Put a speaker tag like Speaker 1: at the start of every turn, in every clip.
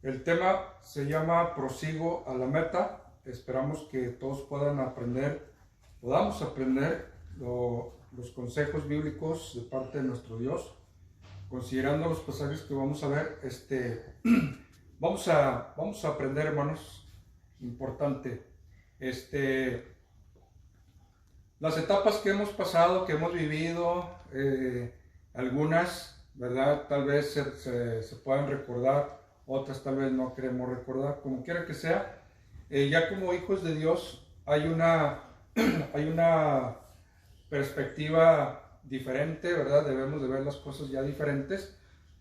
Speaker 1: El tema se llama Prosigo a la meta. Esperamos que todos podamos aprender los consejos bíblicos de parte de nuestro Dios. Considerando los pasajes que vamos a ver, vamos a aprender, hermanos, importante, las etapas que hemos pasado, que hemos vivido, algunas, ¿verdad? Tal vez se puedan recordar, otras tal vez no queremos recordar, como quiera que sea. Ya como hijos de Dios hay hay una perspectiva diferente, ¿verdad? Debemos de ver las cosas ya diferentes,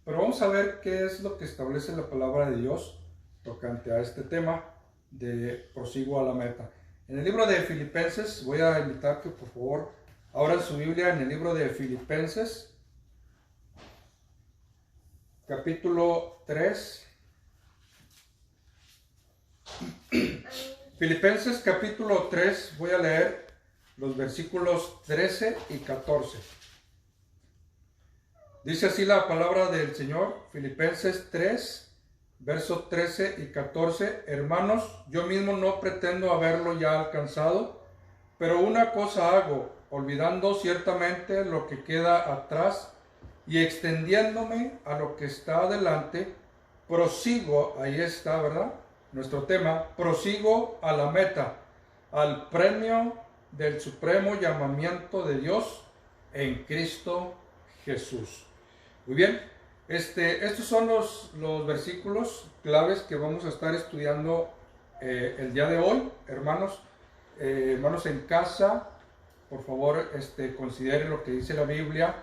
Speaker 1: pero vamos a ver qué es lo que establece la palabra de Dios tocante a este tema de prosigo a la meta. En el libro de Filipenses, voy a invitar que por favor abran su Biblia en el libro de Filipenses, capítulo 3. Filipenses capítulo 3, voy a leer los versículos 13 y 14. Dice así la palabra del Señor, Filipenses 3, versos 13 y 14. Hermanos, yo mismo no pretendo haberlo ya alcanzado, pero una cosa hago, olvidando ciertamente lo que queda atrás y extendiéndome a lo que está adelante, prosigo, ahí está, ¿verdad? Nuestro tema, prosigo a la meta, al premio del supremo llamamiento de Dios en Cristo Jesús. Muy bien, estos son los versículos claves que vamos a estar estudiando el día de hoy, hermanos. Hermanos en casa, por favor, considere lo que dice la Biblia,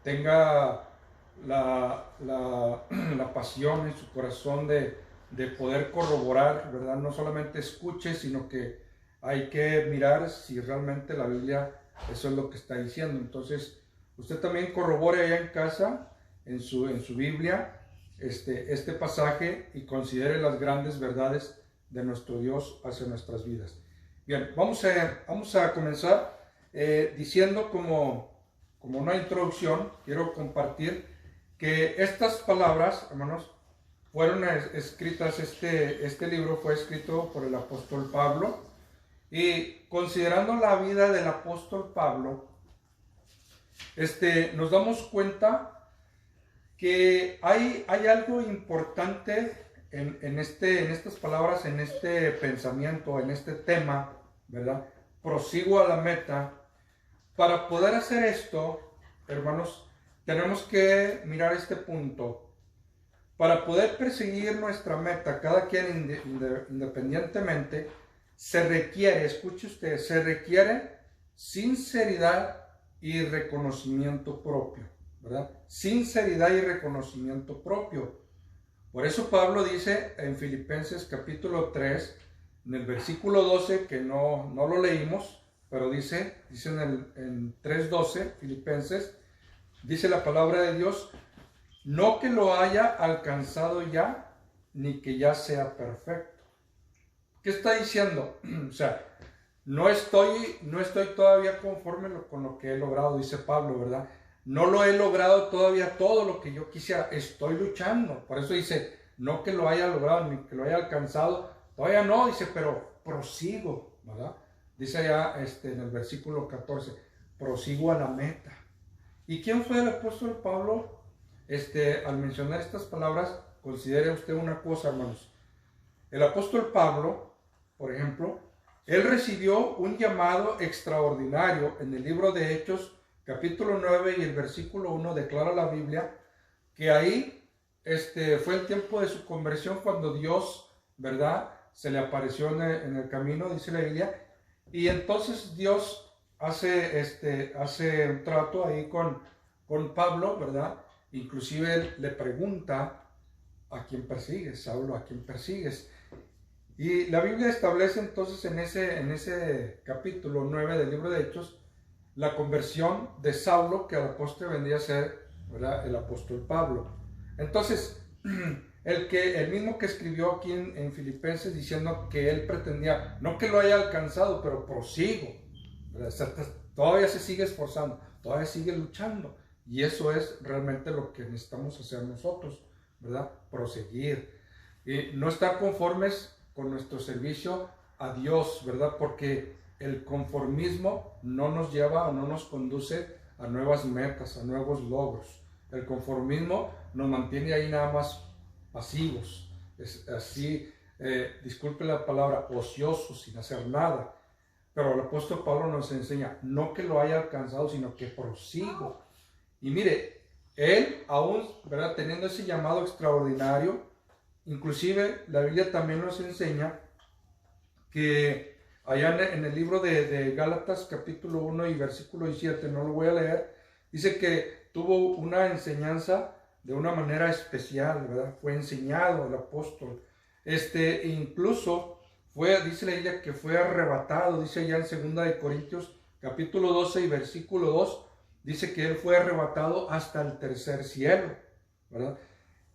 Speaker 1: tenga la pasión en su corazón de poder corroborar, ¿verdad? No solamente escuche, sino que hay que mirar si realmente la Biblia eso es lo que está diciendo. Entonces, usted también corrobore allá en casa, en su Biblia, este pasaje y considere las grandes verdades de nuestro Dios hacia nuestras vidas. Bien, vamos a comenzar diciendo como una introducción, quiero compartir que estas palabras, hermanos, fueron escritas, este libro fue escrito por el apóstol Pablo, y considerando la vida del apóstol Pablo, nos damos cuenta que hay algo importante en estas palabras, en este pensamiento, en este tema, ¿verdad? Prosigo a la meta. Para poder hacer esto, hermanos, tenemos que mirar este punto. Para poder perseguir nuestra meta, cada quien independientemente, se requiere, escuche usted, se requiere sinceridad y reconocimiento propio, ¿verdad? Sinceridad y reconocimiento propio. Por eso Pablo dice en Filipenses capítulo 3, en el versículo 12, que no lo leímos, pero dice en 3:12, Filipenses, dice la palabra de Dios, no que lo haya alcanzado ya, ni que ya sea perfecto. ¿Qué está diciendo? O sea, no estoy todavía conforme con lo que he logrado, dice Pablo, ¿verdad? No lo he logrado todavía todo lo que yo quisiera, estoy luchando. Por eso dice, no que lo haya logrado, ni que lo haya alcanzado, todavía no, dice, pero prosigo, ¿verdad? Dice allá en el versículo 14, prosigo a la meta. ¿Y quién fue el apóstol Pablo? Al mencionar estas palabras, considere usted una cosa, hermanos. El apóstol Pablo, por ejemplo, él recibió un llamado extraordinario en el libro de Hechos, capítulo 9 y el versículo 1, declara la Biblia, que ahí fue el tiempo de su conversión cuando Dios, ¿verdad?, se le apareció en el camino, dice la Biblia, y entonces Dios hace un trato ahí con Pablo, ¿verdad? Inclusive él le pregunta, ¿a quién persigues, Saulo? ¿A quién persigues? Y la Biblia establece entonces en ese capítulo 9 del libro de Hechos la conversión de Saulo, que al apóstol vendría a ser, ¿verdad?, el apóstol Pablo. Entonces, el mismo que escribió aquí en Filipenses diciendo que él pretendía, no que lo haya alcanzado, pero prosigo, ¿verdad? Todavía se sigue esforzando, todavía sigue luchando. Y eso es realmente lo que necesitamos hacer nosotros ¿verdad? Proseguir. Y no estar conformes con nuestro servicio a Dios, ¿verdad? Porque el conformismo no nos lleva o no nos conduce a nuevas metas, a nuevos logros. El conformismo nos mantiene ahí nada más pasivos, es así, disculpe la palabra, ociosos, sin hacer nada. Pero el apóstol Pablo nos enseña, no que lo haya alcanzado, sino que prosigo. Y mire, él aún, ¿verdad?, teniendo ese llamado extraordinario, inclusive la Biblia también nos enseña que allá en el libro de Gálatas capítulo 1 y versículo 17, no lo voy a leer, dice que tuvo una enseñanza de una manera especial, ¿verdad? Fue enseñado el apóstol. Incluso dice la Biblia que fue arrebatado, dice allá en 2 de Corintios capítulo 12 y versículo 2, dice que él fue arrebatado hasta el tercer cielo, ¿verdad?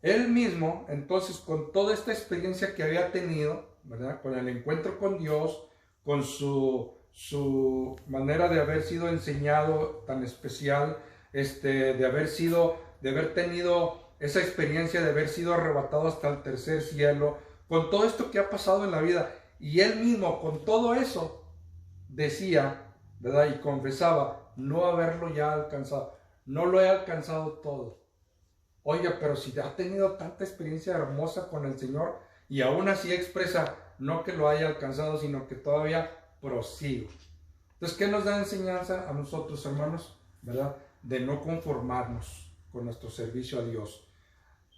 Speaker 1: Él mismo, entonces, con toda esta experiencia que había tenido, ¿verdad?, con el encuentro con Dios, con su manera de haber sido enseñado tan especial, de haber tenido esa experiencia de haber sido arrebatado hasta el tercer cielo, con todo esto que ha pasado en la vida, y él mismo con todo eso decía, ¿verdad?, y confesaba no haberlo ya alcanzado, no lo he alcanzado todo. Oiga, pero si ha tenido tanta experiencia hermosa con el Señor y aún así expresa no que lo haya alcanzado, sino que todavía prosigo. Entonces, ¿qué nos da enseñanza a nosotros, hermanos? ¿Verdad? De no conformarnos con nuestro servicio a Dios.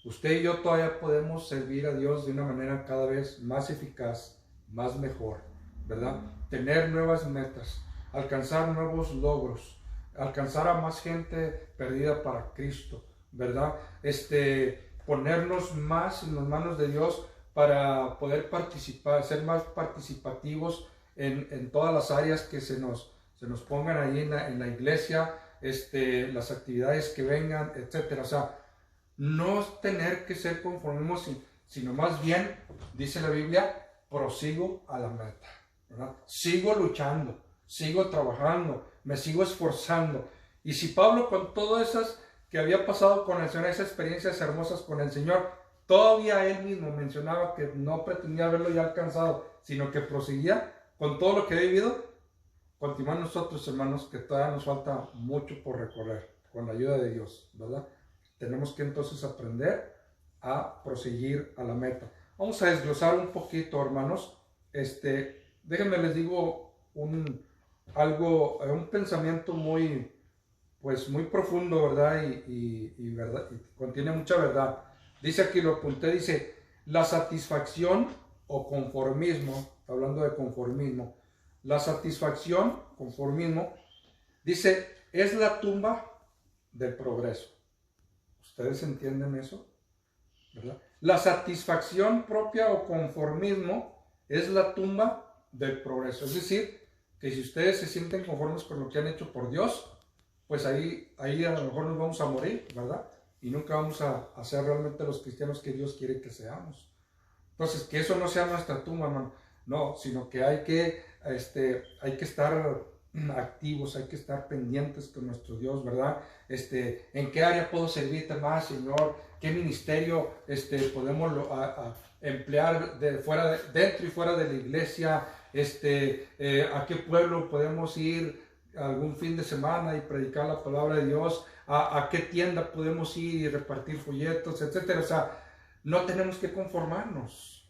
Speaker 1: Usted y yo todavía podemos servir a Dios de una manera cada vez más eficaz, más mejor, ¿verdad? Tener nuevas metas, alcanzar nuevos logros, alcanzar a más gente perdida para Cristo, ¿verdad? Ponernos más en las manos de Dios para poder participar, ser más participativos en todas las áreas que se nos pongan ahí en la iglesia, las actividades que vengan, etcétera. O sea, no tener que ser conformismos, sino más bien, dice la Biblia, prosigo a la meta, ¿verdad? Sigo luchando, sigo trabajando, me sigo esforzando. Y si Pablo, con todas esas que había pasado con el Señor, esas experiencias hermosas con el Señor, todavía él mismo mencionaba que no pretendía haberlo ya alcanzado, sino que proseguía con todo lo que había vivido, continuamos nosotros, hermanos, que todavía nos falta mucho por recorrer, con la ayuda de Dios, ¿verdad? Tenemos que entonces aprender a proseguir a la meta. Vamos a desglosar un poquito, hermanos. Déjenme les digo un pensamiento muy profundo, ¿verdad? ¿Verdad? Y contiene mucha verdad. Dice aquí, lo apunté, dice, la satisfacción o conformismo, hablando de conformismo, la satisfacción, conformismo, dice, es la tumba del progreso. ¿Ustedes entienden eso? ¿Verdad? La satisfacción propia o conformismo es la tumba del progreso. Es decir, que si ustedes se sienten conformes con lo que han hecho por Dios, pues ahí a lo mejor nos vamos a morir, ¿verdad? Y nunca vamos a ser realmente los cristianos que Dios quiere que seamos. Entonces, que eso no sea nuestra tumba, hermano. No, sino que hay que estar activos, hay que estar pendientes con nuestro Dios, ¿verdad? ¿En qué área puedo servirte más, Señor? ¿Qué ministerio podemos emplear dentro y fuera de la iglesia? ¿A qué pueblo podemos ir algún fin de semana y predicar la palabra de Dios? ¿A qué tienda podemos ir y repartir folletos, etcétera? O sea, no tenemos que conformarnos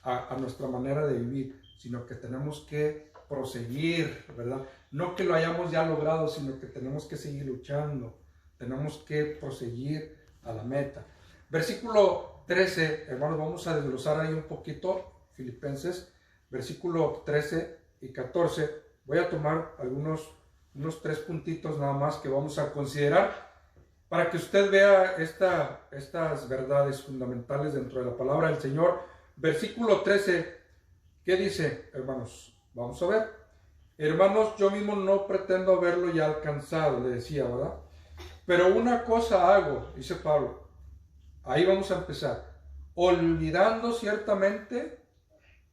Speaker 1: a nuestra manera de vivir, sino que tenemos que proseguir, ¿verdad? No que lo hayamos ya logrado, sino que tenemos que seguir luchando, tenemos que proseguir a la meta. Versículo 13, hermanos, vamos a desglosar ahí un poquito, Filipenses, versículo 13 y 14, voy a tomar unos 3 puntitos nada más que vamos a considerar para que usted vea estas verdades fundamentales dentro de la palabra del Señor. Versículo 13, ¿qué dice, hermanos? Vamos a ver. Hermanos, yo mismo no pretendo haberlo ya alcanzado, le decía, ¿verdad? Pero una cosa hago, dice Pablo. Ahí vamos a empezar. Olvidando ciertamente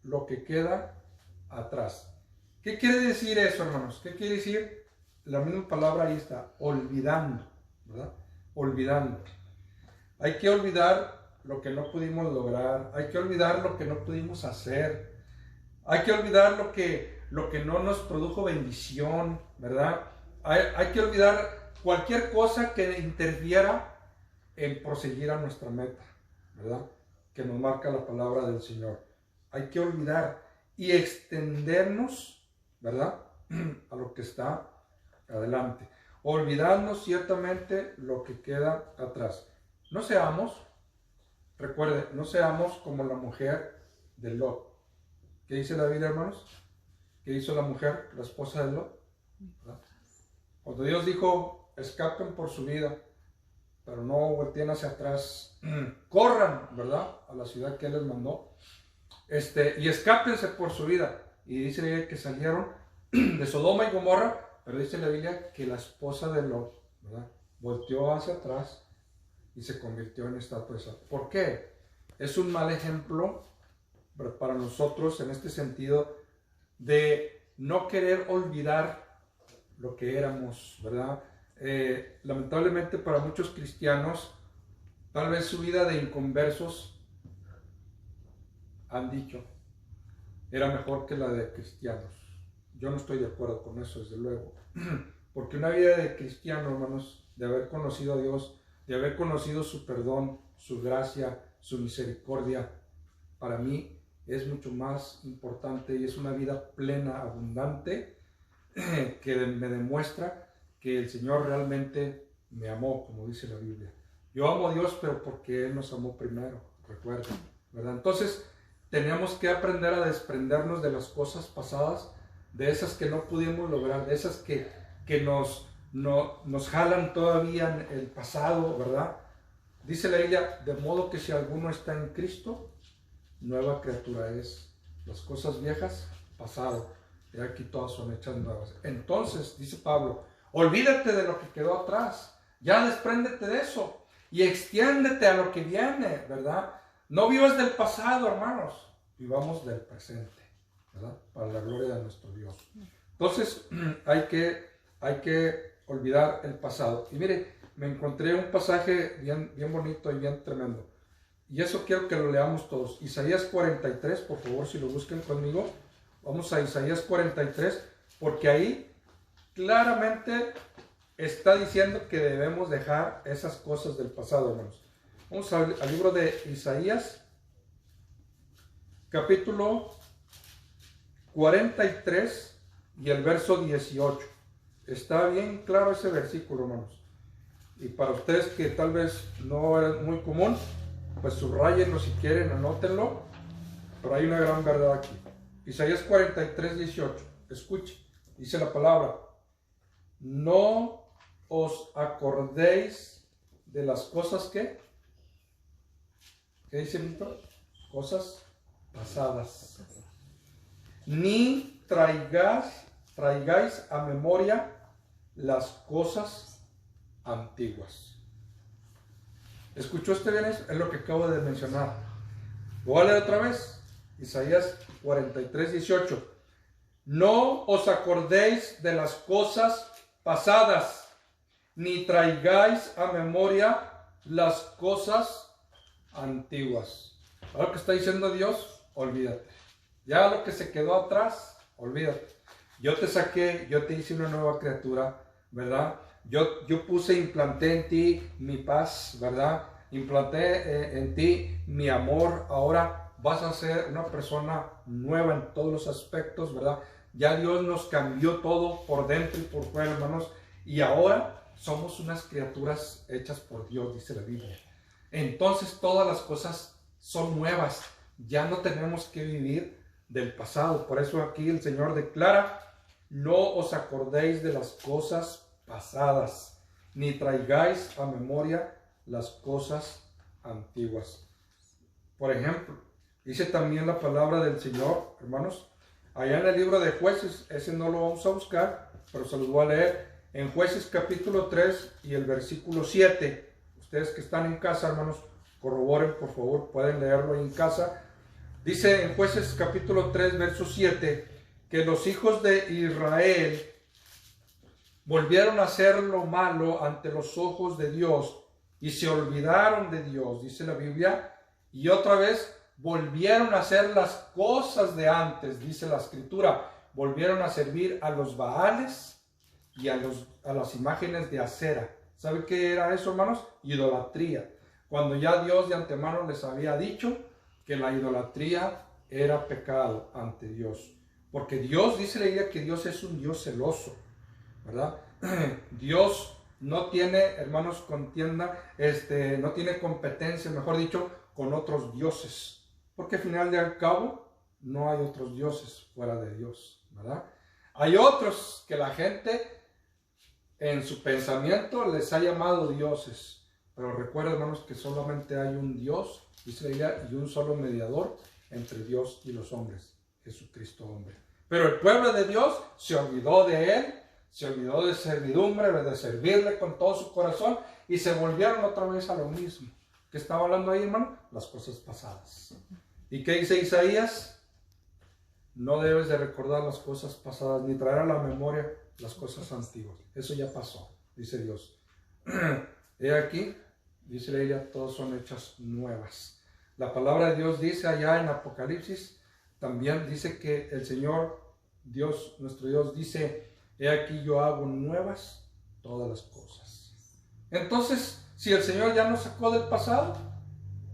Speaker 1: lo que queda atrás. ¿Qué quiere decir eso, hermanos? ¿Qué quiere decir? La misma palabra ahí está, olvidando, ¿verdad? Olvidando. Hay que olvidar lo que no pudimos lograr, hay que olvidar lo que no pudimos hacer, hay que olvidar lo que no nos produjo bendición, ¿verdad? Hay que olvidar cualquier cosa que interfiera en proseguir a nuestra meta, ¿verdad? Que nos marca la palabra del Señor. Hay que olvidar y extendernos, ¿verdad? A lo que está adelante. Olvidarnos ciertamente lo que queda atrás. No seamos, recuerde, no seamos como la mujer de Lot. ¿Qué dice la Biblia, hermanos? ¿Qué hizo la mujer, la esposa de Lot? ¿Verdad? Cuando Dios dijo, escapen por su vida, pero no volteen hacia atrás, corran, ¿verdad? A la ciudad que Él les mandó, y escápense por su vida. Y dice la Biblia que salieron de Sodoma y Gomorra, pero dice la Biblia que la esposa de Lot, ¿verdad?, volteó hacia atrás y se convirtió en estatua de sal. ¿Por qué? Es un mal ejemplo para nosotros en este sentido de no querer olvidar lo que éramos, ¿verdad? Lamentablemente para muchos cristianos, tal vez su vida de inconversos han dicho era mejor que la de cristianos. Yo no estoy de acuerdo con eso, desde luego, porque una vida de cristiano, hermanos, de haber conocido a Dios, de haber conocido su perdón, su gracia, su misericordia, para mí es mucho más importante y es una vida plena, abundante, que me demuestra que el Señor realmente me amó, como dice la Biblia. Yo amo a Dios, pero porque Él nos amó primero, recuerden, ¿verdad? Entonces, tenemos que aprender a desprendernos de las cosas pasadas, de esas que no pudimos lograr, de esas que nos jalan todavía en el pasado, ¿verdad? Dice la Biblia, de modo que si alguno está en Cristo, nueva criatura es. Las cosas viejas, pasado. Y aquí todas son hechas nuevas. Entonces, dice Pablo, olvídate de lo que quedó atrás. Ya despréndete de eso. Y extiéndete a lo que viene, ¿verdad? No vivas del pasado, hermanos. Vivamos del presente, ¿verdad? Para la gloria de nuestro Dios. Entonces, hay que olvidar el pasado. Y mire, me encontré un pasaje bien bonito y bien tremendo. Y eso quiero que lo leamos todos. Isaías 43, por favor, si lo busquen conmigo. Vamos a Isaías 43, porque ahí claramente está diciendo que debemos dejar esas cosas del pasado, hermanos. Vamos al libro de Isaías, capítulo 43 y el verso 18. Está bien claro ese versículo, hermanos. Y para ustedes que tal vez no es muy común, pues subrayenlo si quieren, anótenlo. Pero hay una gran verdad aquí. Isaías 43, 18. Escuche, dice la palabra: no os acordéis de las cosas que... ¿Qué dice Víctor? Cosas pasadas. Ni traigáis a memoria las cosas antiguas. ¿Escuchó usted bien eso? Es lo que acabo de mencionar. Voy a leer otra vez. Isaías 43, 18. No os acordéis de las cosas pasadas, ni traigáis a memoria las cosas antiguas. ¿Sabes lo que está diciendo Dios? Olvídate. Ya lo que se quedó atrás, olvídate. Yo te saqué, yo te hice una nueva criatura, ¿verdad? Yo implanté en ti mi paz, ¿verdad? Implanté en ti mi amor. Ahora vas a ser una persona nueva en todos los aspectos, ¿verdad? Ya Dios nos cambió todo por dentro y por fuera, hermanos. Y ahora somos unas criaturas hechas por Dios, dice la Biblia. Entonces todas las cosas son nuevas. Ya no tenemos que vivir del pasado. Por eso aquí el Señor declara: no os acordéis de las cosas pasadas, ni traigáis a memoria las cosas antiguas. Por ejemplo, dice también la palabra del Señor, hermanos, allá en el libro de Jueces, ese no lo vamos a buscar, pero se los voy a leer, en Jueces capítulo 3 y el versículo 7. Ustedes que están en casa, hermanos, corroboren, por favor, pueden leerlo ahí en casa. Dice en Jueces capítulo 3, verso 7, que los hijos de Israel volvieron a hacer lo malo ante los ojos de Dios y se olvidaron de Dios, dice la Biblia, y otra vez volvieron a hacer las cosas de antes, dice la Escritura. Volvieron a servir a los Baales y a las imágenes de acera. ¿Sabe qué era eso, hermanos? Idolatría. Cuando ya Dios de antemano les había dicho que la idolatría era pecado ante Dios. Porque Dios, dice la Biblia, que Dios es un Dios celoso, ¿verdad? Dios no tiene, hermanos, contienda, no tiene competencia, mejor dicho, con otros dioses. Porque al final y al cabo, no hay otros dioses fuera de Dios, ¿verdad? Hay otros que la gente en su pensamiento les ha llamado dioses. Pero recuerden, hermanos, que solamente hay un Dios, dice la Biblia, y un solo mediador entre Dios y los hombres, Jesucristo hombre. Pero el pueblo de Dios se olvidó de Él, se olvidó de servidumbre, de servirle con todo su corazón, y se volvieron otra vez a lo mismo. ¿Qué estaba hablando ahí, hermano? Las cosas pasadas. ¿Y qué dice Isaías? No debes de recordar las cosas pasadas, ni traer a la memoria las cosas antiguas. Eso ya pasó, dice Dios. He aquí, dice la Biblia, todas son hechas nuevas. La palabra de Dios dice allá en Apocalipsis, también dice que el Señor, Dios, nuestro Dios, dice, he aquí yo hago nuevas todas las cosas. Entonces, si el Señor ya nos sacó del pasado,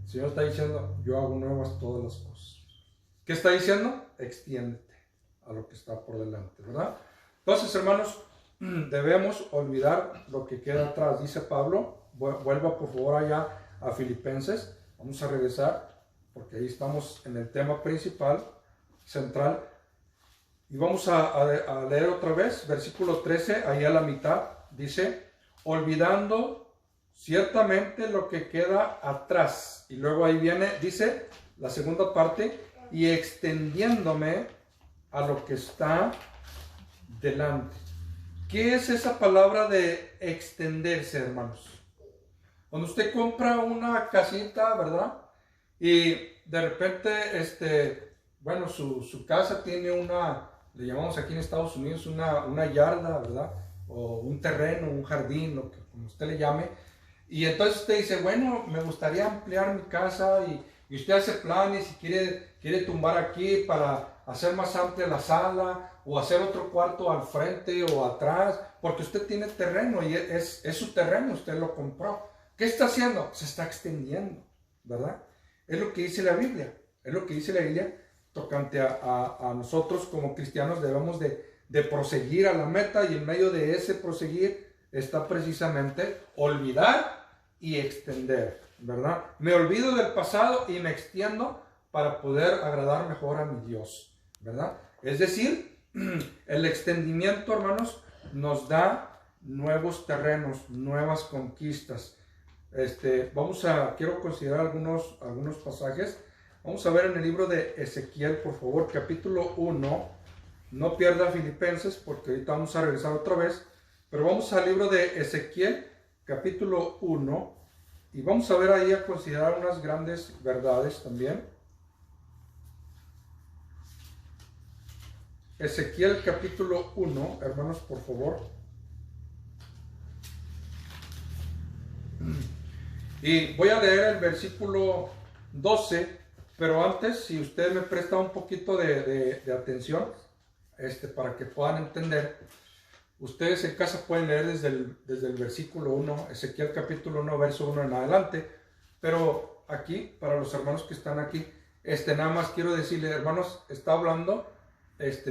Speaker 1: el Señor está diciendo, yo hago nuevas todas las cosas. ¿Qué está diciendo? Extiéndete a lo que está por delante, ¿verdad? Entonces, hermanos, debemos olvidar lo que queda atrás, dice Pablo. Vuelva por favor allá a Filipenses. Vamos a regresar porque ahí estamos en el tema principal, central. Y vamos a leer otra vez, versículo 13, ahí a la mitad, dice, olvidando ciertamente lo que queda atrás. Y luego ahí viene, dice, la segunda parte, y extendiéndome a lo que está delante. ¿Qué es esa palabra de extenderse, hermanos? Cuando usted compra una casita, ¿verdad? Y de repente, bueno, su casa tiene le llamamos aquí en Estados Unidos una yarda, ¿verdad? O un terreno, un jardín, lo que como usted le llame. Y entonces usted dice, bueno, me gustaría ampliar mi casa y usted hace planes y quiere tumbar aquí para hacer más amplia la sala o hacer otro cuarto al frente o atrás, porque usted tiene terreno y es su terreno, usted lo compró. ¿Qué está haciendo? Se está extendiendo, ¿verdad? Es lo que dice la Biblia, es lo que dice la Biblia tocante a nosotros como cristianos. Debemos de proseguir a la meta, y en medio de ese proseguir está precisamente olvidar y extender, ¿verdad? Me olvido del pasado y me extiendo para poder agradar mejor a mi Dios, ¿verdad? Es decir, el extendimiento, hermanos, nos da nuevos terrenos, nuevas conquistas. Quiero considerar algunos pasajes. Vamos a ver en el libro de Ezequiel, por favor, capítulo 1. No pierda Filipenses, porque ahorita vamos a regresar otra vez. Pero vamos al libro de Ezequiel, capítulo 1. Y vamos a ver ahí a considerar unas grandes verdades también. Ezequiel, capítulo 1, hermanos, por favor. Y voy a leer el versículo 12, pero antes, si usted me presta un poquito de atención, para que puedan entender, ustedes en casa pueden leer desde el versículo 1, Ezequiel capítulo 1, verso 1 en adelante, pero aquí, para los hermanos que están aquí, nada más quiero decirles, hermanos, está hablando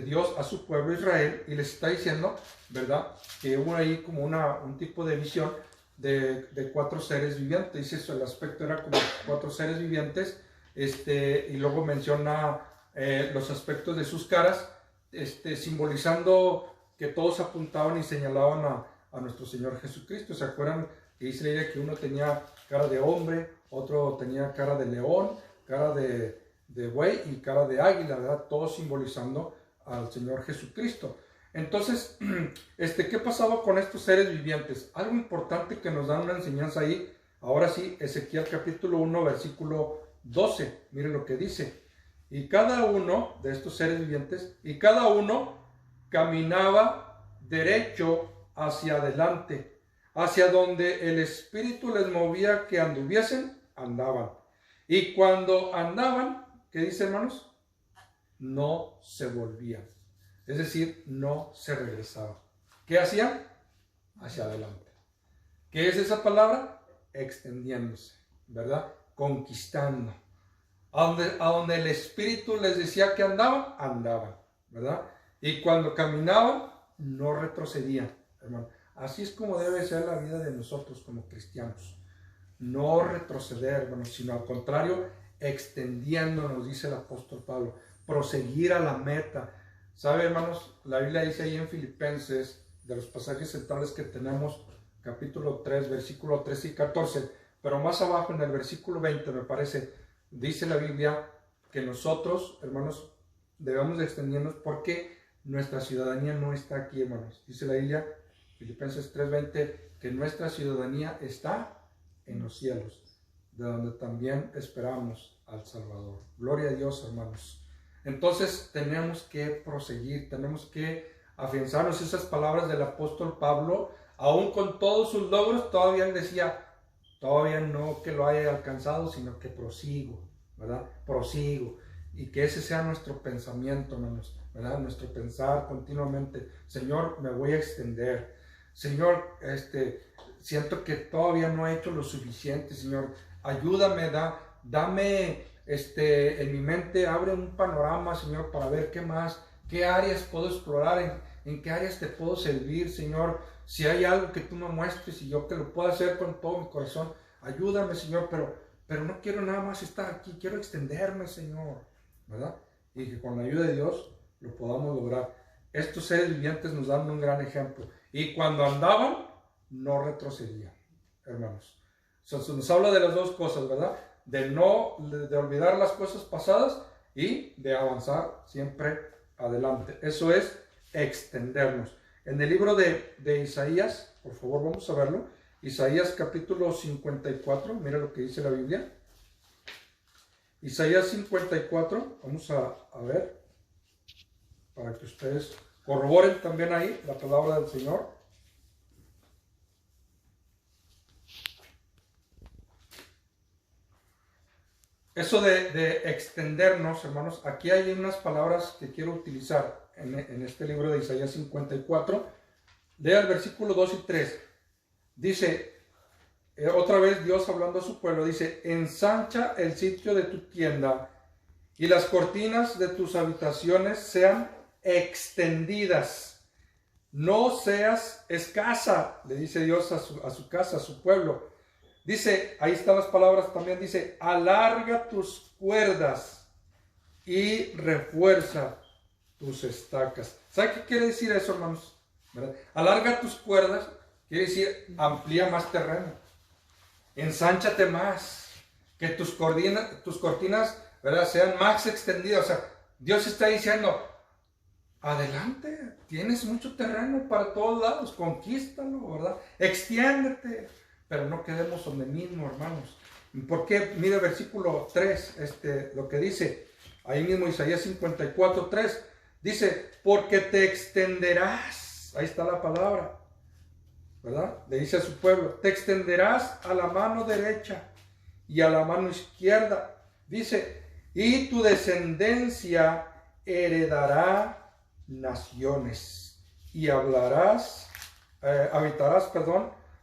Speaker 1: Dios a su pueblo Israel y les está diciendo, ¿verdad?, que hubo ahí como un tipo de visión de 4 seres vivientes. Dice eso, el aspecto era como 4 seres vivientes, y luego menciona los aspectos de sus caras, simbolizando que todos apuntaban y señalaban a nuestro Señor Jesucristo. ¿Se acuerdan que dice la Biblia que uno tenía cara de hombre, otro tenía cara de león, cara de buey y cara de águila, ¿verdad? Todos simbolizando al Señor Jesucristo. Entonces, ¿qué pasaba con estos seres vivientes? Algo importante que nos da una enseñanza ahí. Ahora sí, Ezequiel capítulo 1, versículo 12. Miren lo que dice. Y cada uno de estos seres vivientes, y cada uno caminaba derecho hacia adelante, hacia donde el Espíritu les movía que anduviesen, andaban. Y cuando andaban, ¿qué dice, hermanos? No se volvían. Es decir, no se regresaban. ¿Qué hacían? Hacia adelante. ¿Qué es esa palabra? Extendiéndose, ¿verdad? Conquistando. A donde el Espíritu les decía que andaban, andaban, ¿verdad? Y cuando caminaban, no retrocedían, hermano. Así es como debe ser la vida de nosotros como cristianos. No retroceder, hermano, sino al contrario, extendiéndonos, dice el apóstol Pablo, proseguir a la meta. ¿Sabe, hermanos? La Biblia dice ahí en Filipenses, de los pasajes centrales que tenemos, capítulo 3, versículo 13 y 14, pero más abajo en el versículo 20, me parece, dice la Biblia que nosotros, hermanos, debemos de extendernos porque nuestra ciudadanía no está aquí, hermanos. Dice la Biblia, Filipenses 3:20, que nuestra ciudadanía está en los cielos, de donde también esperamos al Salvador. Gloria a Dios, hermanos. Entonces tenemos que proseguir, tenemos que afianzarnos. Esas palabras del apóstol Pablo, aún con todos sus logros, todavía él decía, todavía no que lo haya alcanzado, sino que prosigo, ¿verdad? Prosigo. Y que ese sea nuestro pensamiento, hermanos, ¿verdad? Nuestro pensar continuamente. Señor, me voy a extender. Señor, siento que todavía no he hecho lo suficiente. Señor, ayúdame, dame, en mi mente, abre un panorama, Señor, para ver qué más, qué áreas puedo explorar, en qué áreas te puedo servir, Señor. Si hay algo que tú me muestres y yo que lo pueda hacer con todo mi corazón, ayúdame, Señor, pero no quiero nada más estar aquí, quiero extenderme, Señor, ¿verdad? Y que con la ayuda de Dios lo podamos lograr. Estos seres vivientes nos dan un gran ejemplo. Y cuando andaban, no retrocedían, hermanos. Entonces nos habla de las dos cosas, ¿verdad? De olvidar las cosas pasadas y de avanzar siempre adelante. Eso es extendernos. En el libro de Isaías, por favor, vamos a verlo. Isaías capítulo 54, mira lo que dice la Biblia. Isaías 54, vamos a ver, para que ustedes corroboren también ahí la palabra del Señor. Eso de extendernos, hermanos, aquí hay unas palabras que quiero utilizar en este libro de Isaías 54. Lea el versículo 2 y 3. Dice, otra vez Dios hablando a su pueblo, dice, ensancha el sitio de tu tienda y las cortinas de tus habitaciones sean extendidas. No seas escasa, le dice Dios a su casa, a su pueblo. Dice, ahí están las palabras también, dice, alarga tus cuerdas y refuerza tus estacas. ¿Sabe qué quiere decir eso, hermanos? ¿Verdad? Alarga tus cuerdas, quiere decir, amplía más terreno. Ensánchate más, que tus cortinas, ¿verdad?, sean más extendidas. O sea, Dios está diciendo, adelante, tienes mucho terreno para todos lados, conquístalo, ¿verdad? Extiéndete, pero no quedemos donde mismo, hermanos. ¿Por qué? Mira el versículo 3, lo que dice, ahí mismo Isaías 54, 3, dice, porque te extenderás, ahí está la palabra, ¿verdad? Le dice a su pueblo, te extenderás a la mano derecha y a la mano izquierda. Dice, y tu descendencia heredará naciones y habitarás,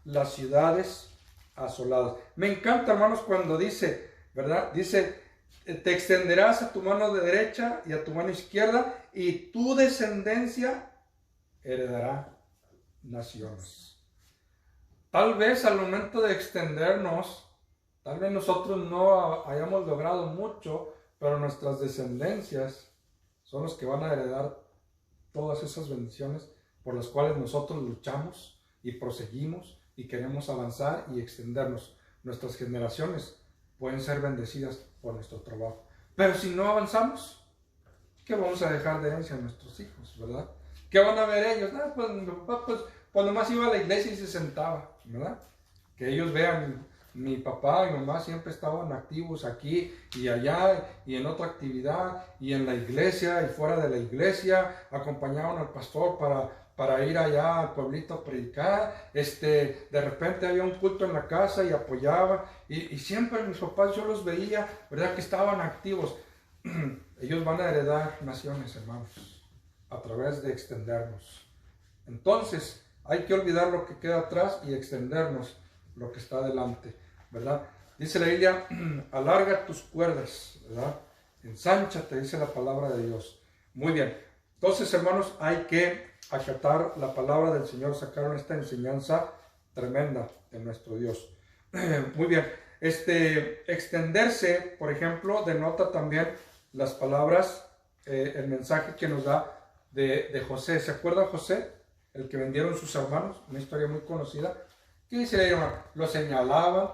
Speaker 1: las ciudades asoladas. Me encanta, hermanos, cuando dice, ¿verdad? Dice, te extenderás a tu mano derecha y a tu mano izquierda y tu descendencia heredará naciones. Tal vez al momento de extendernos, tal vez nosotros no hayamos logrado mucho, pero nuestras descendencias son los que van a heredar todas esas bendiciones por las cuales nosotros luchamos y proseguimos y queremos avanzar y extendernos. Nuestras generaciones pueden ser bendecidas por nuestro trabajo. Pero si no avanzamos, ¿qué vamos a dejar de herencia a nuestros hijos, verdad? ¿Qué van a ver ellos? Pues mi papá, pues nomás iba a la iglesia y se sentaba, ¿verdad? Que ellos vean, mi papá y mamá siempre estaban activos aquí y allá y en otra actividad y en la iglesia y fuera de la iglesia, acompañaban al pastor para ir allá al pueblito a predicar. De repente había un culto en la casa y apoyaba. Y siempre mis papás yo los veía, ¿verdad? Que estaban activos. Ellos van a heredar naciones, hermanos, a través de extendernos. Entonces, hay que olvidar lo que queda atrás y extendernos lo que está adelante, ¿verdad? Dice la Biblia, alarga tus cuerdas, ¿verdad? Ensánchate, dice la palabra de Dios. Muy bien. Entonces, hermanos, hay que acatar la palabra del Señor. Sacaron esta enseñanza tremenda de nuestro Dios. Muy bien. Extenderse, por ejemplo, denota también las palabras, el mensaje que nos da de José. ¿Se acuerda José? El que vendieron sus hermanos, una historia muy conocida. ¿Qué dice la hermano? Lo señalaban.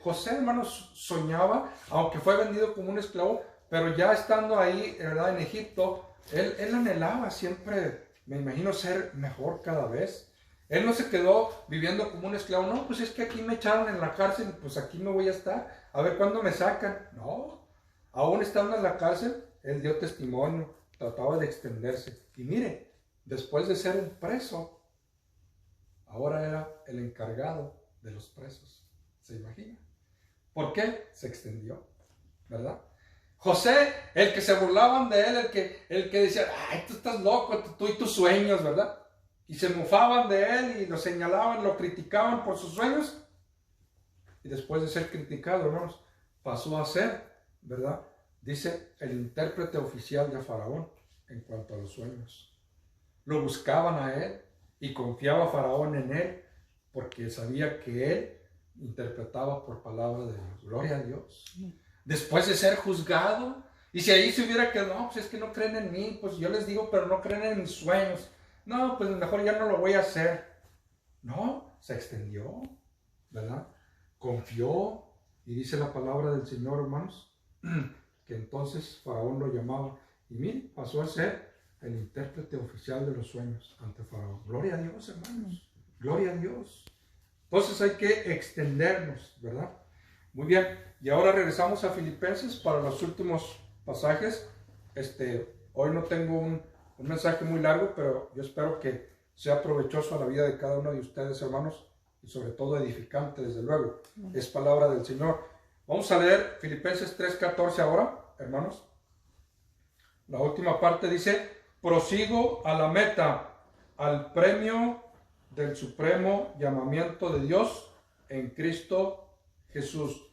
Speaker 1: José, hermanos, soñaba, aunque fue vendido como un esclavo, pero ya estando ahí, ¿verdad? En Egipto, él anhelaba siempre, me imagino, ser mejor cada vez. Él no se quedó viviendo como un esclavo. No, pues es que aquí me echaron en la cárcel, pues aquí me voy a estar. A ver cuándo me sacan. No, aún estando en la cárcel, él dio testimonio, trataba de extenderse. Y mire, después de ser un preso, ahora era el encargado de los presos. ¿Se imagina? ¿Por qué? Se extendió, ¿verdad? José, el que se burlaban de él, el que decía, ay, tú estás loco, tú y tus sueños, ¿verdad? Y se mofaban de él y lo señalaban, lo criticaban por sus sueños. Y después de ser criticado, hermanos, pasó a ser, ¿verdad? Dice, el intérprete oficial de Faraón en cuanto a los sueños. Lo buscaban a él y confiaba Faraón en él porque sabía que él interpretaba por palabra de Dios. Gloria a Dios. Después de ser juzgado, y si ahí se hubiera quedado, no, pues es que no creen en mí, pues yo les digo, pero no creen en mis sueños. No, pues mejor ya no lo voy a hacer. No, se extendió, ¿verdad? Confió, y dice la palabra del Señor, hermanos, que entonces Faraón lo llamaba, y mire, pasó a ser el intérprete oficial de los sueños ante Faraón. Gloria a Dios, hermanos, gloria a Dios. Entonces hay que extendernos, ¿verdad? Muy bien, y ahora regresamos a Filipenses para los últimos pasajes. Hoy no tengo un mensaje muy largo, pero yo espero que sea provechoso a la vida de cada uno de ustedes, hermanos, y sobre todo edificante, desde luego. Es palabra del Señor. Vamos a leer Filipenses 3:14 ahora, hermanos. La última parte dice, prosigo a la meta, al premio del supremo llamamiento de Dios en Cristo Jesús.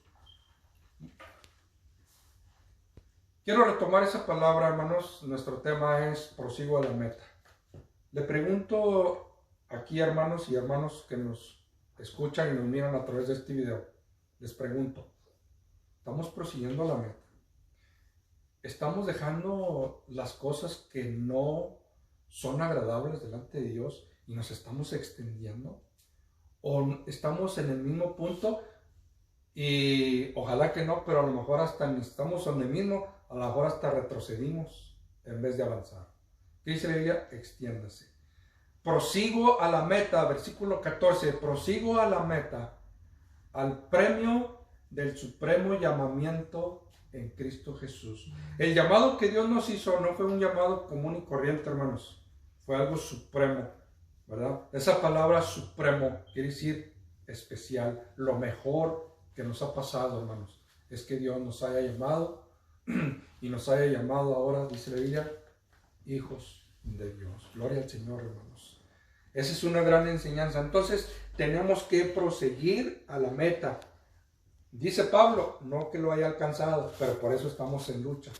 Speaker 1: Quiero retomar esa palabra, hermanos. Nuestro tema es prosigo a la meta. Le pregunto aquí, hermanos y hermanos que nos escuchan y nos miran a través de este video, les pregunto, ¿estamos prosiguiendo a la meta? ¿Estamos dejando las cosas que no son agradables delante de Dios y nos estamos extendiendo? ¿O estamos en el mismo punto? Y ojalá que no, pero a lo mejor hasta ni estamos en el mismo, a lo mejor hasta retrocedimos en vez de avanzar. ¿Qué dice la Biblia? Extiéndase. Prosigo a la meta, versículo 14, prosigo a la meta, al premio del supremo llamamiento en Cristo Jesús. El llamado que Dios nos hizo no fue un llamado común y corriente, hermanos, fue algo supremo, ¿verdad? Esa palabra supremo quiere decir especial, lo mejor que nos ha pasado, hermanos, es que Dios nos haya llamado y nos haya llamado ahora, dice la Biblia, hijos de Dios. Gloria al Señor, hermanos. Esa es una gran enseñanza. Entonces, tenemos que proseguir a la meta. Dice Pablo, no que lo haya alcanzado, pero por eso estamos en lucha.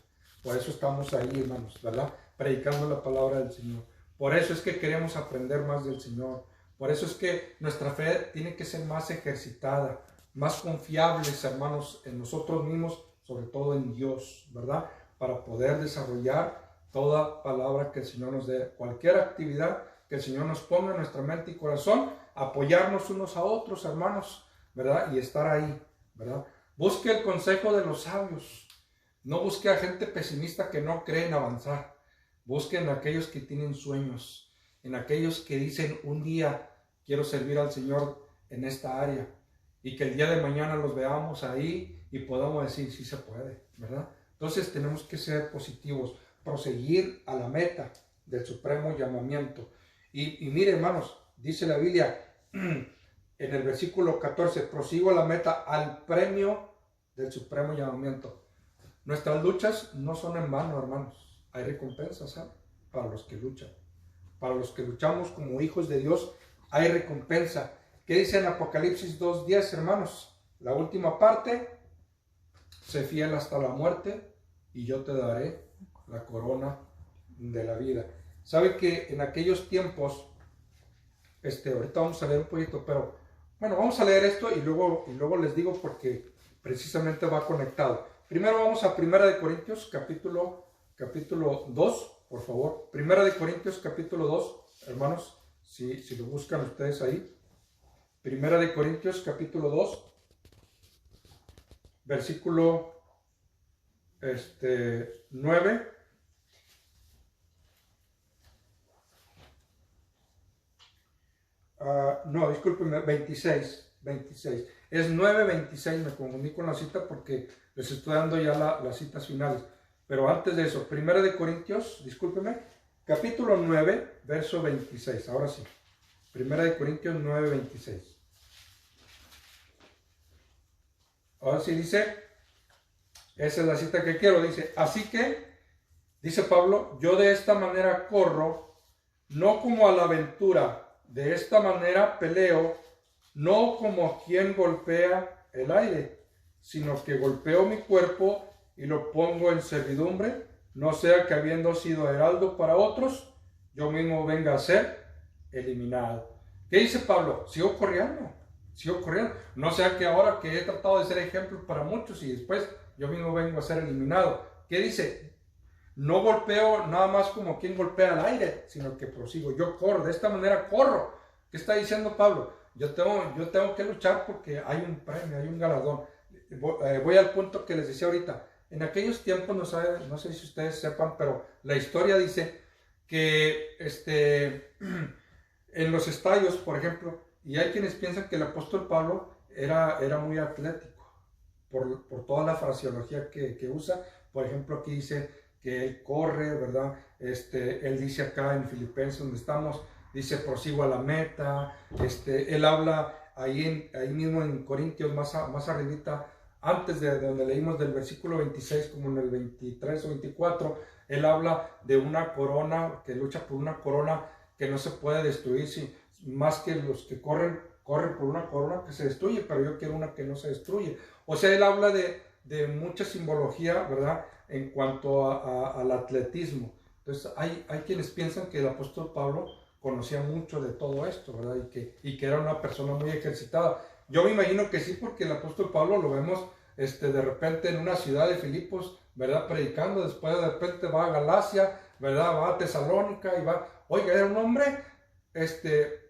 Speaker 1: Por eso estamos ahí, hermanos, ¿verdad? Predicando la palabra del Señor. Por eso es que queremos aprender más del Señor. Por eso es que nuestra fe tiene que ser más ejercitada, más confiables, hermanos, en nosotros mismos, sobre todo en Dios, ¿verdad? Para poder desarrollar toda palabra que el Señor nos dé, cualquier actividad que el Señor nos ponga en nuestra mente y corazón, apoyarnos unos a otros, hermanos, ¿verdad? Y estar ahí, ¿verdad? Busque el consejo de los sabios. No busque a gente pesimista que no cree en avanzar. Busque en aquellos que tienen sueños, en aquellos que dicen, un día quiero servir al Señor en esta área, y que el día de mañana los veamos ahí y podamos decir, sí se puede, ¿verdad? Entonces tenemos que ser positivos, proseguir a la meta del supremo llamamiento. Y mire, hermanos, dice la Biblia en el versículo 14, prosigo a la meta, al premio del supremo llamamiento. Nuestras luchas no son en vano, hermanos. Hay recompensas, ¿sabes? Para los que luchan. Para los que luchamos como hijos de Dios, hay recompensa. ¿Qué dice en Apocalipsis 2:10, hermanos? La última parte, sé fiel hasta la muerte y yo te daré la corona de la vida. Sabe que en aquellos tiempos, ahorita vamos a leer un poquito, pero bueno, vamos a leer esto y luego les digo porque precisamente va conectado. Primero vamos a 1 Corintios capítulo 2, por favor. 1 Corintios capítulo 2, hermanos, si lo buscan ustedes ahí. 1 Corintios capítulo 2, versículo 9. No, discúlpenme, 26. Es 9:26, me confundí con la cita porque les estoy dando ya las citas finales. Pero antes de eso, 1 Corintios, discúlpenme, capítulo 9, verso 26. Ahora sí, 1 Corintios 9:26. Ahora sí dice, esa es la cita que quiero, dice, así que, dice Pablo, yo de esta manera corro, no como a la aventura, de esta manera peleo, no como quien golpea el aire, sino que golpeo mi cuerpo y lo pongo en servidumbre, no sea que habiendo sido heraldo para otros, yo mismo venga a ser eliminado. ¿Qué dice Pablo? Sigo corriendo. No sea que ahora que he tratado de ser ejemplo para muchos y después yo mismo vengo a ser eliminado. ¿Qué dice? No golpeo nada más como quien golpea al aire, sino que prosigo. Yo corro, de esta manera corro. ¿Qué está diciendo Pablo? Yo tengo que luchar porque hay un premio, hay un galardón. Voy al punto que les decía ahorita. En aquellos tiempos, no sé si ustedes sepan, pero la historia dice que en los estadios, por ejemplo, y hay quienes piensan que el apóstol Pablo era muy atlético por toda la fraseología que usa. Por ejemplo, aquí dice que él corre, ¿verdad? Él dice acá en Filipenses, donde estamos, dice prosigo a la meta. Él habla ahí mismo en Corintios, más arribita, antes de donde leímos del versículo 26, como en el 23 o 24, él habla de una corona, que lucha por una corona que no se puede destruir, más que los que corren por una corona que se destruye, pero yo quiero una que no se destruye. O sea, él habla de mucha simbología, ¿verdad?, en cuanto al atletismo. Entonces, hay quienes piensan que el apóstol Pablo conocía mucho de todo esto, ¿verdad?, y que era una persona muy ejercitada. Yo me imagino que sí, porque el apóstol Pablo lo vemos de repente en una ciudad de Filipos, ¿verdad?, predicando. Después de repente va a Galacia, ¿verdad?, va a Tesalónica y va... Oiga, era un hombre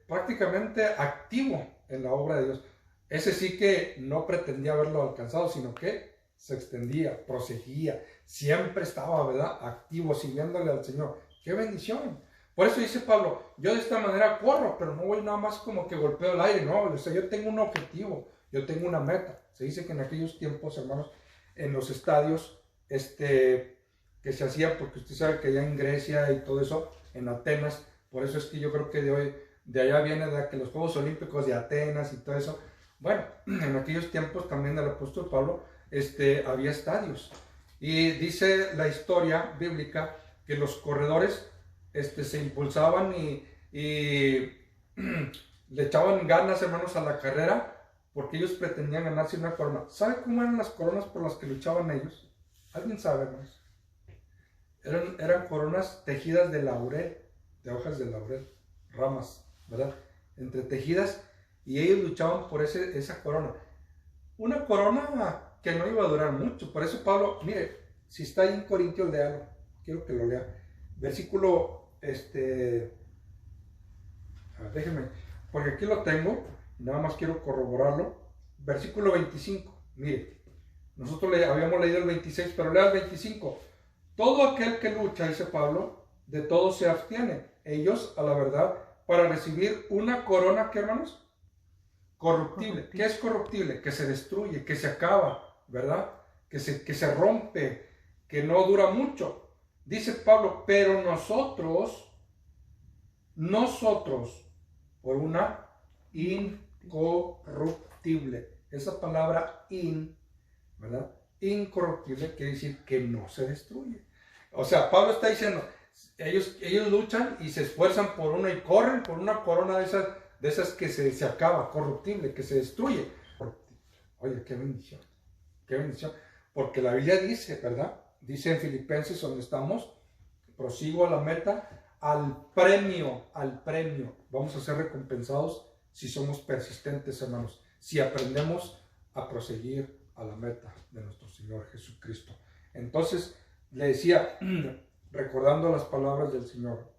Speaker 1: prácticamente activo en la obra de Dios. Ese sí que no pretendía haberlo alcanzado, sino que se extendía, proseguía, siempre estaba, ¿verdad?, activo, siguiéndole al Señor. ¡Qué bendición! Por eso dice Pablo, yo de esta manera corro, pero no voy nada más como que golpeo el aire, no, o sea, yo tengo un objetivo, yo tengo una meta. Se dice que en aquellos tiempos, hermanos, en los estadios, que se hacía, porque usted sabe que allá en Grecia y todo eso, en Atenas, por eso es que yo creo que de allá viene de que los Juegos Olímpicos de Atenas y todo eso. Bueno, en aquellos tiempos también del apóstol Pablo, había estadios. Y dice la historia bíblica que los corredores se impulsaban y le echaban ganas, hermanos, a la carrera, porque ellos pretendían ganarse una corona. ¿Sabe cómo eran las coronas por las que luchaban ellos? ¿Alguien sabe, hermanos? Eran coronas tejidas de laurel, de hojas de laurel, ramas, ¿verdad?, entretejidas, y ellos luchaban por esa corona. Una corona que no iba a durar mucho. Por eso Pablo, mire, si está ahí en Corintios, léalo, quiero que lo lea. Versículo, déjeme, porque aquí lo tengo, nada más quiero corroborarlo. Versículo 25, mire, nosotros habíamos leído el 26, pero lea el 25. Todo aquel que lucha, dice Pablo, de todo se abstiene, ellos a la verdad, para recibir una corona, ¿qué, hermanos? Corruptible. ¿Qué es corruptible? Que se destruye, que se acaba, ¿verdad? Que se rompe, que no dura mucho. Dice Pablo, pero nosotros nosotros por una incorruptible. Esa palabra ¿verdad? Incorruptible quiere decir que no se destruye. O sea, Pablo está diciendo, ellos luchan y se esfuerzan por una y corren por una corona de esas que se acaba, corruptible, que se destruye. Oye, qué bendición, qué bendición. Porque la Biblia dice, ¿verdad? Dice en Filipenses, donde estamos, prosigo a la meta, al premio. Vamos a ser recompensados si somos persistentes, hermanos, si aprendemos a proseguir a la meta de nuestro Señor Jesucristo. Entonces, le decía, recordando las palabras del Señor,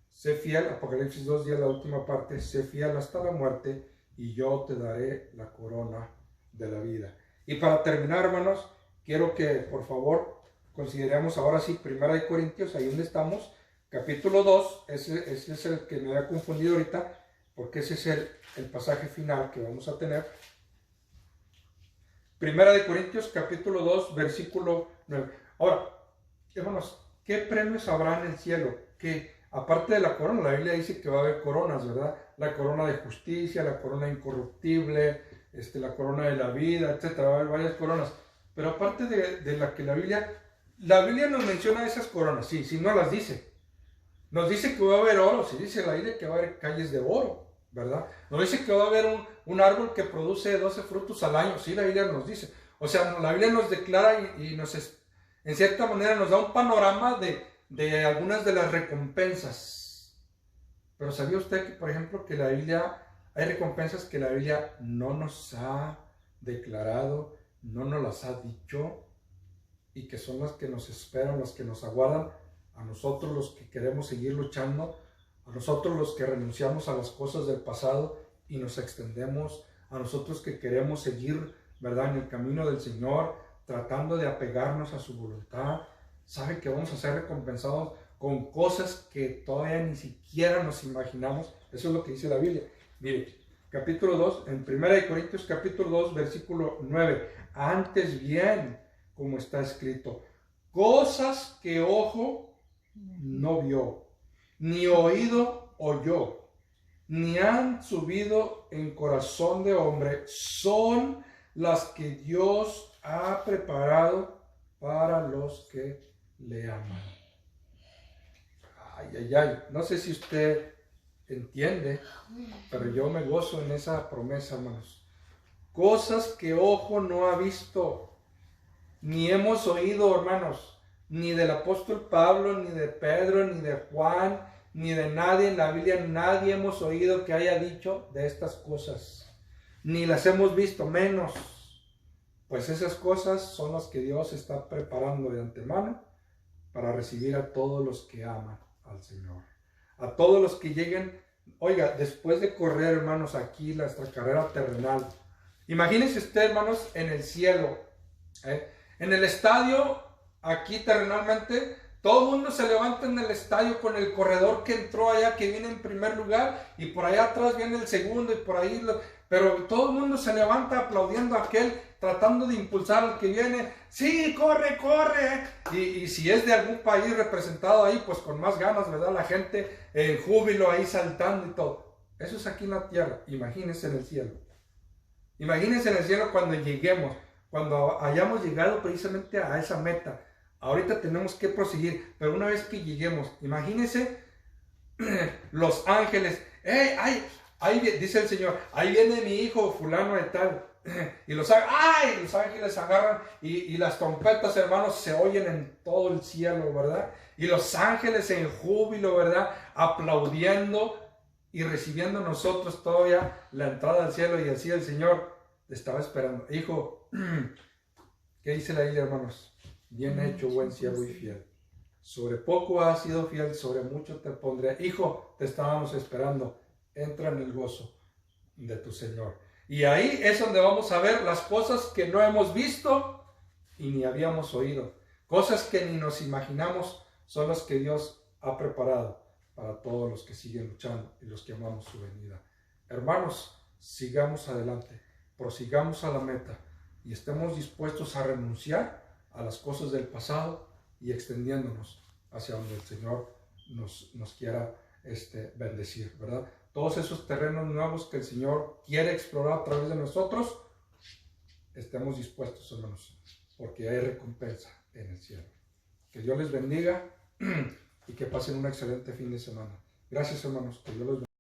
Speaker 1: sé fiel, Apocalipsis 2:10, la última parte, sé fiel hasta la muerte y yo te daré la corona de la vida. Y para terminar, hermanos, quiero que por favor consideremos ahora sí 1 Corintios, ahí donde estamos, capítulo 2, ese es el que me había confundido ahorita, porque ese es el pasaje final que vamos a tener. 1 Corintios capítulo 2, versículo 9. Ahora, hermanos, ¿qué premios habrá en el cielo? Que aparte de la corona, la Biblia dice que va a haber coronas, ¿verdad? La corona de justicia, la corona incorruptible, la corona de la vida, etcétera. Va a haber varias coronas. Pero aparte de la que la Biblia nos menciona esas coronas, sí no las dice. Nos dice que va a haber oro, sí dice la Biblia que va a haber calles de oro, ¿verdad? Nos dice que va a haber un árbol que produce 12 frutos al año, sí la Biblia nos dice. O sea, la Biblia nos declara y en cierta manera nos da un panorama de algunas de las recompensas. Pero ¿sabía usted que, por ejemplo, que la Biblia, hay recompensas que la Biblia no nos ha declarado, no nos las ha dicho, y que son las que nos esperan, las que nos aguardan a nosotros los que queremos seguir luchando, a nosotros los que renunciamos a las cosas del pasado y nos extendemos, a nosotros que queremos seguir, ¿verdad?, en el camino del Señor, tratando de apegarnos a su voluntad? ¿Sabe que vamos a ser recompensados con cosas que todavía ni siquiera nos imaginamos? Eso es lo que dice la Biblia. Mire, capítulo 2, en 1 Corintios capítulo 2, versículo 9. Antes bien, como está escrito, cosas que ojo no vio, ni oído oyó, ni han subido en corazón de hombre, son las que Dios ha preparado para los que le aman. Ay. No sé si usted entiende, pero yo me gozo en esa promesa, hermanos. Cosas que ojo no ha visto, ni hemos oído, hermanos, ni del apóstol Pablo, ni de Pedro, ni de Juan, ni de nadie en la Biblia, nadie hemos oído que haya dicho de estas cosas, ni las hemos visto, menos. Pues esas cosas son las que Dios está preparando de antemano para recibir a todos los que aman al Señor. A todos los que lleguen, oiga, después de correr, hermanos, aquí nuestra carrera terrenal. Imagínense usted, hermanos, en el cielo, en el estadio, aquí terrenalmente, todo el mundo se levanta en el estadio con el corredor que entró allá, que viene en primer lugar, y por allá atrás viene el segundo, y por ahí, pero todo el mundo se levanta aplaudiendo a aquel, tratando de impulsar al que viene. Sí, corre. Y si es de algún país representado ahí, pues con más ganas, ¿verdad? La gente en júbilo ahí saltando y todo. Eso es aquí en la tierra. Imagínense en el cielo. Imagínense en el cielo cuando lleguemos, cuando hayamos llegado precisamente a esa meta. Ahorita tenemos que proseguir, pero una vez que lleguemos, imagínense los ángeles. Ahí dice el Señor, ahí viene mi hijo fulano de tal. Y los ángeles agarran y las trompetas, hermanos, se oyen en todo el cielo, ¿verdad? Y los ángeles en júbilo, ¿verdad?, aplaudiendo y recibiendo a nosotros todavía la entrada al cielo. Y así el Señor estaba esperando. Hijo, ¿qué dice la Biblia, hermanos? Bien hecho, buen siervo y fiel. Sobre poco has sido fiel, sobre mucho te pondré. Hijo, te estábamos esperando. Entra en el gozo de tu Señor. Y ahí es donde vamos a ver las cosas que no hemos visto y ni habíamos oído. Cosas que ni nos imaginamos son las que Dios ha preparado para todos los que siguen luchando y los que amamos su venida. Hermanos, sigamos adelante, prosigamos a la meta y estemos dispuestos a renunciar a las cosas del pasado y extendiéndonos hacia donde el Señor nos quiera bendecir, ¿verdad? Todos esos terrenos nuevos que el Señor quiere explorar a través de nosotros, estemos dispuestos, hermanos, porque hay recompensa en el cielo. Que Dios les bendiga y que pasen un excelente fin de semana. Gracias, hermanos. Que Dios los bendiga.